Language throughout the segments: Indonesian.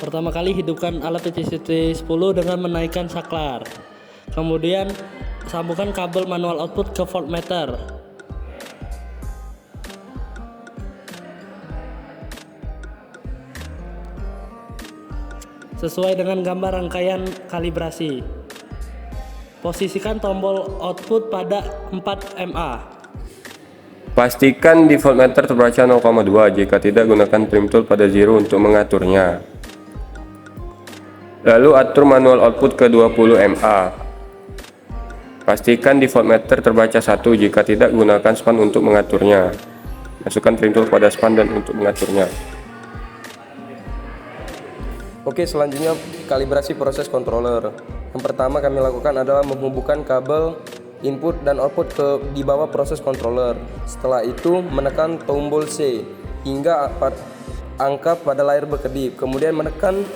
Pertama kali hidupkan alat PCT-10 dengan menaikkan saklar. Kemudian sambungkan kabel manual output ke voltmeter. Sesuai dengan gambar rangkaian kalibrasi. Posisikan tombol output pada 4 mA. Pastikan di voltmeter terbaca 0,2, jika tidak gunakan trim tool pada 0 untuk mengaturnya. Lalu atur manual output ke 20 mA. Pastikan di voltmeter terbaca 1, jika tidak gunakan span untuk mengaturnya. Masukkan trim tool pada span dan untuk mengaturnya. Oke, selanjutnya kalibrasi proses controller. Yang pertama kami lakukan adalah menghubungkan kabel input dan output di bawah proses controller. Setelah itu menekan tombol C hingga angka pada layar berkedip. Kemudian menekan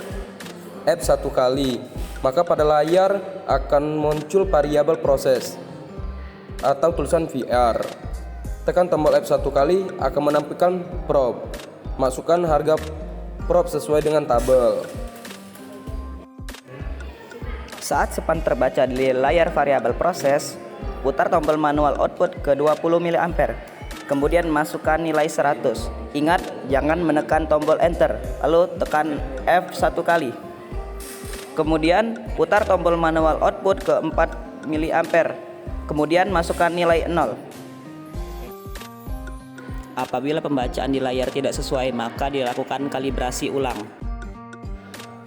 F1 kali. Maka pada layar akan muncul variabel proses atau tulisan VR. Tekan tombol F1 kali akan menampilkan probe. Masukkan harga probe sesuai dengan tabel. Saat span terbaca di layar variabel proses, putar tombol manual output ke 20 mA. Kemudian masukkan nilai 100. Ingat, jangan menekan tombol enter, lalu tekan F1 kali. Kemudian putar tombol manual output ke 4 mA. Kemudian masukkan nilai 0. Apabila pembacaan di layar tidak sesuai, maka dilakukan kalibrasi ulang.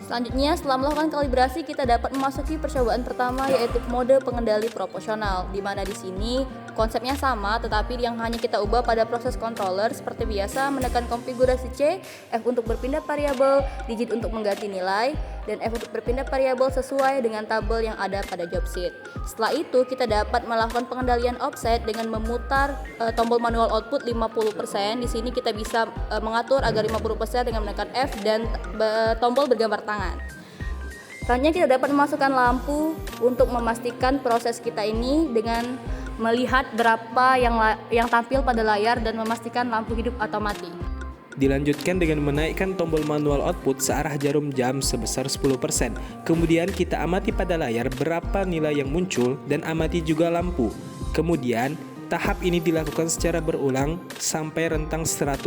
Selanjutnya, setelah melakukan kalibrasi, kita dapat memasuki percobaan pertama, yaitu mode pengendali proporsional, di mana di sini konsepnya sama, tetapi yang hanya kita ubah pada proses controller seperti biasa, menekan konfigurasi C, F untuk berpindah variabel, digit untuk mengganti nilai, dan F untuk berpindah variabel sesuai dengan tabel yang ada pada job sheet. Setelah itu, kita dapat melakukan pengendalian offset dengan memutar tombol manual output 50%. Di sini kita bisa mengatur agar 50% dengan menekan F dan tombol bergambar tangan. Selanjutnya kita dapat memasukkan lampu untuk memastikan proses kita ini dengan melihat berapa yang tampil pada layar dan memastikan lampu hidup atau mati. Dilanjutkan dengan menaikkan tombol manual output searah jarum jam sebesar 10%. Kemudian kita amati pada layar berapa nilai yang muncul dan amati juga lampu. Kemudian tahap ini dilakukan secara berulang sampai rentang 100%.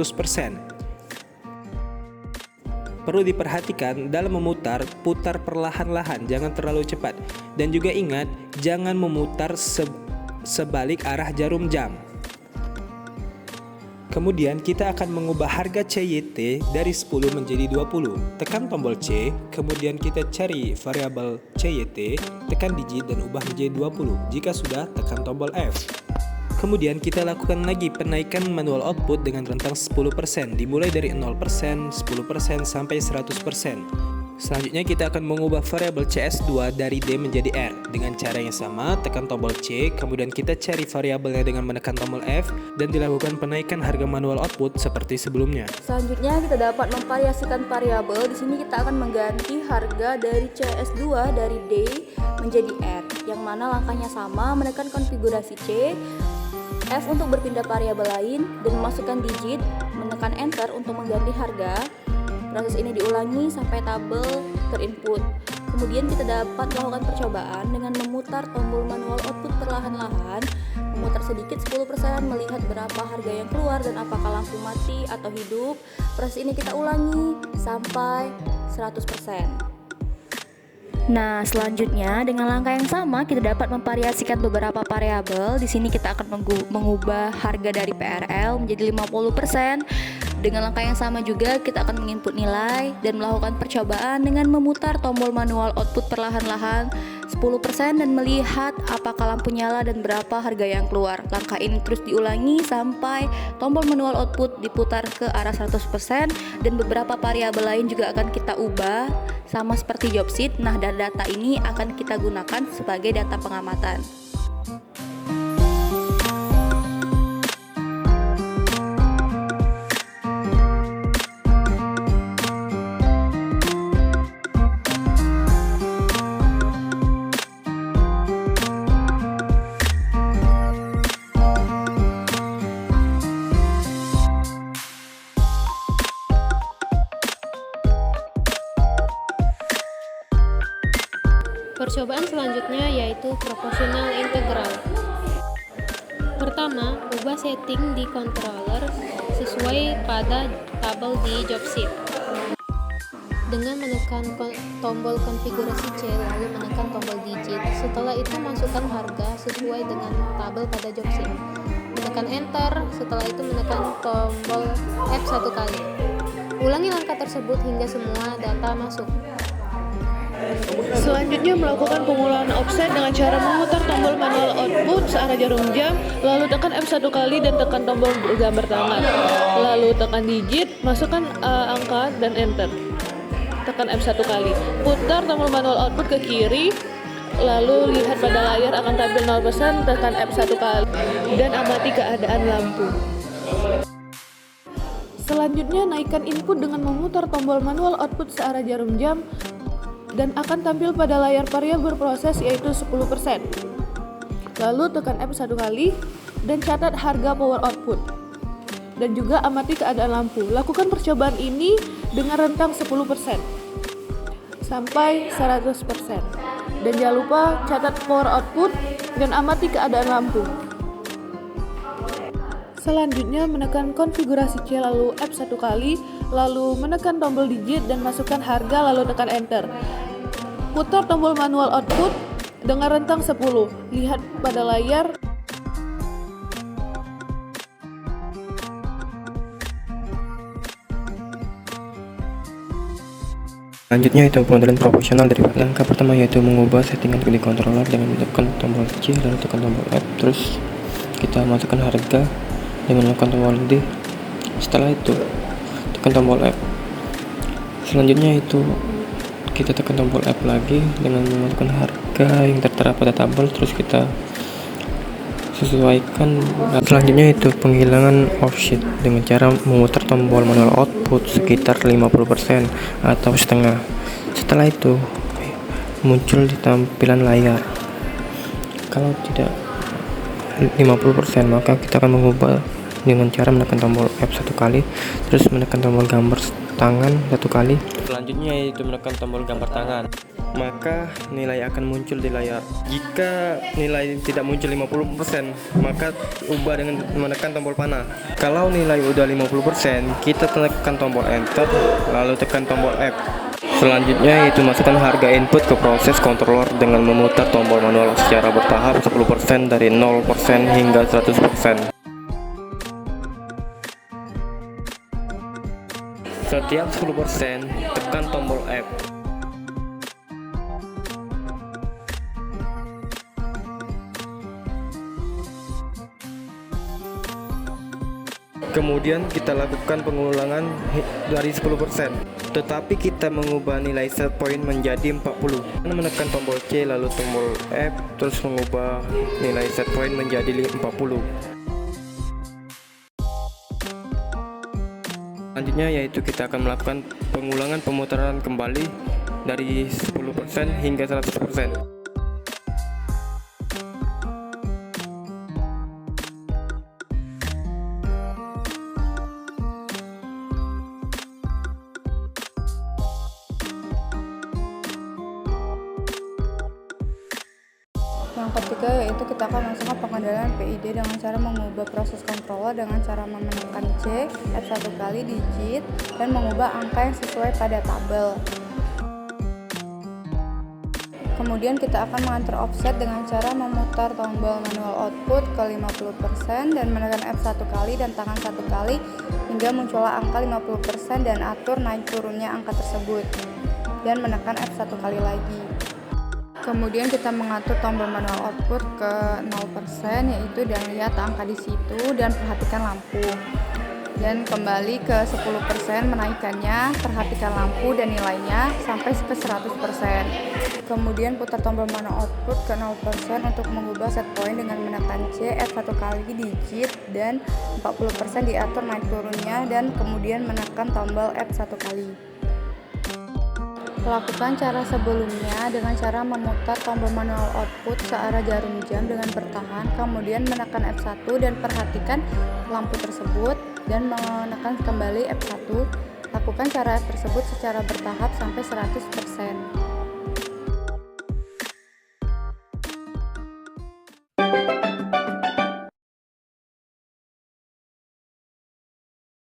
Perlu diperhatikan dalam memutar, putar perlahan-lahan, jangan terlalu cepat. Dan juga ingat, jangan memutar sebalik arah jarum jam. Kemudian kita akan mengubah harga CYT dari 10 menjadi 20. Tekan tombol C, kemudian kita cari variabel CYT, tekan digit dan ubah menjadi 20. Jika sudah, tekan tombol F. Kemudian kita lakukan lagi penaikan manual output dengan rentang 10%, dimulai dari 0%, 10% sampai 100%. Selanjutnya kita akan mengubah variabel CS2 dari D menjadi R. Dengan cara yang sama, tekan tombol C, kemudian kita cari variabelnya dengan menekan tombol F dan dilakukan penaikan harga manual output seperti sebelumnya. Selanjutnya kita dapat memvariasikan variabel. Di sini kita akan mengganti harga dari CS2 dari D menjadi R, yang mana langkahnya sama, menekan konfigurasi C, F untuk berpindah variabel lain dan memasukkan digit, menekan enter untuk mengganti harga. Proses ini diulangi sampai tabel terinput. Kemudian kita dapat melakukan percobaan dengan memutar tombol manual output perlahan-lahan, memutar sedikit 10%, melihat berapa harga yang keluar dan apakah lampu mati atau hidup. Proses ini kita ulangi sampai 100%. Nah, selanjutnya dengan langkah yang sama kita dapat memvariasikan beberapa variabel. Di sini kita akan mengubah harga dari PRL menjadi 50%. Dengan langkah yang sama juga kita akan menginput nilai dan melakukan percobaan dengan memutar tombol manual output perlahan-lahan 10% dan melihat apakah lampu nyala dan berapa harga yang keluar. Langkah ini terus diulangi sampai tombol manual output diputar ke arah 100% dan beberapa variabel lain juga akan kita ubah sama seperti job sheet. Nah, data ini akan kita gunakan sebagai data pengamatan. Percobaan selanjutnya yaitu proporsional integral. Pertama, ubah setting di controller sesuai pada tabel di job sheet. Dengan menekan tombol konfigurasi C lalu menekan tombol digit. Setelah itu masukkan harga sesuai dengan tabel pada job sheet. Menekan enter, setelah itu menekan tombol F 1 kali. Ulangi langkah tersebut hingga semua data masuk. Selanjutnya melakukan pengulangan offset dengan cara memutar tombol manual output searah jarum jam, lalu tekan F 1 kali dan tekan tombol gambar tangan. Lalu tekan digit, masukkan angka dan enter. Tekan F 1 kali. Putar tombol manual output ke kiri, lalu lihat pada layar akan tampil 0%, tekan F 1 kali dan amati keadaan lampu. Selanjutnya naikkan input dengan memutar tombol manual output searah jarum jam dan akan tampil pada layar variabel proses yaitu 10%. Lalu tekan F 1 kali dan catat harga power output. Dan juga amati keadaan lampu. Lakukan percobaan ini dengan rentang 10% sampai 100%. Dan jangan lupa catat power output dan amati keadaan lampu. Selanjutnya menekan konfigurasi C lalu F 1 kali, lalu menekan tombol digit dan masukkan harga lalu tekan enter. Putar tombol manual output dengan rentang 10. Lihat pada layar. Selanjutnya itu pengendalian proporsional dari langkah pertama yaitu mengubah settingan di controller dengan menekan tombol C lalu tekan tombol F, terus kita masukkan harga dengan menekan tombol D. Setelah itu tekan tombol F. Selanjutnya itu kita tekan tombol F lagi dengan memasukkan harga yang tertera pada tabel, terus kita sesuaikan. Selanjutnya itu penghilangan offset dengan cara memutar tombol manual output sekitar 50% atau setengah. Setelah itu muncul di tampilan layar. Kalau tidak 50% maka kita akan mengubah dengan cara menekan tombol F 1 kali, terus menekan tombol gambar tangan 1 kali. Selanjutnya yaitu menekan tombol gambar tangan, maka nilai akan muncul di layar. Jika nilai tidak muncul 50%, maka ubah dengan menekan tombol panah. Kalau nilai udah 50%, kita tekan tombol enter lalu tekan tombol F. Selanjutnya yaitu masukkan harga input ke proses controller dengan memutar tombol manual secara bertahap 10% dari 0% hingga 100%. Setiap 10% tekan tombol F. Kemudian kita lakukan pengulangan dari 10%, tetapi kita mengubah nilai set point menjadi 40. Menekan tombol C lalu tombol F, terus mengubah nilai set point menjadi 40. Selanjutnya yaitu kita akan melakukan pengulangan pemutaran kembali dari 10% hingga 100%. Yang ketiga yaitu kita akan masukkan pengendalian PID dengan cara mengubah proses controller dengan cara menekan C F 1 kali digit dan mengubah angka yang sesuai pada tabel. Kemudian kita akan mengatur offset dengan cara memutar tombol manual output ke 50% dan menekan F 1 kali dan tangan 1 kali hingga muncullah angka 50% dan atur naik turunnya angka tersebut dan menekan F 1 kali lagi. Kemudian kita mengatur tombol manual output ke 0% yaitu dan lihat angka di situ dan perhatikan lampu. Dan kembali ke 10% menaikkannya, perhatikan lampu dan nilainya sampai ke 100%. Kemudian putar tombol manual output ke 0% untuk mengubah set point dengan menekan C F 1 kali digit dan 40% diatur naik turunnya dan kemudian menekan tombol F 1 kali. Lakukan cara sebelumnya dengan cara memutar tombol manual output searah jarum jam dengan bertahan, kemudian menekan F1 dan perhatikan lampu tersebut dan menekan kembali F1. Lakukan cara tersebut secara bertahap sampai 100%.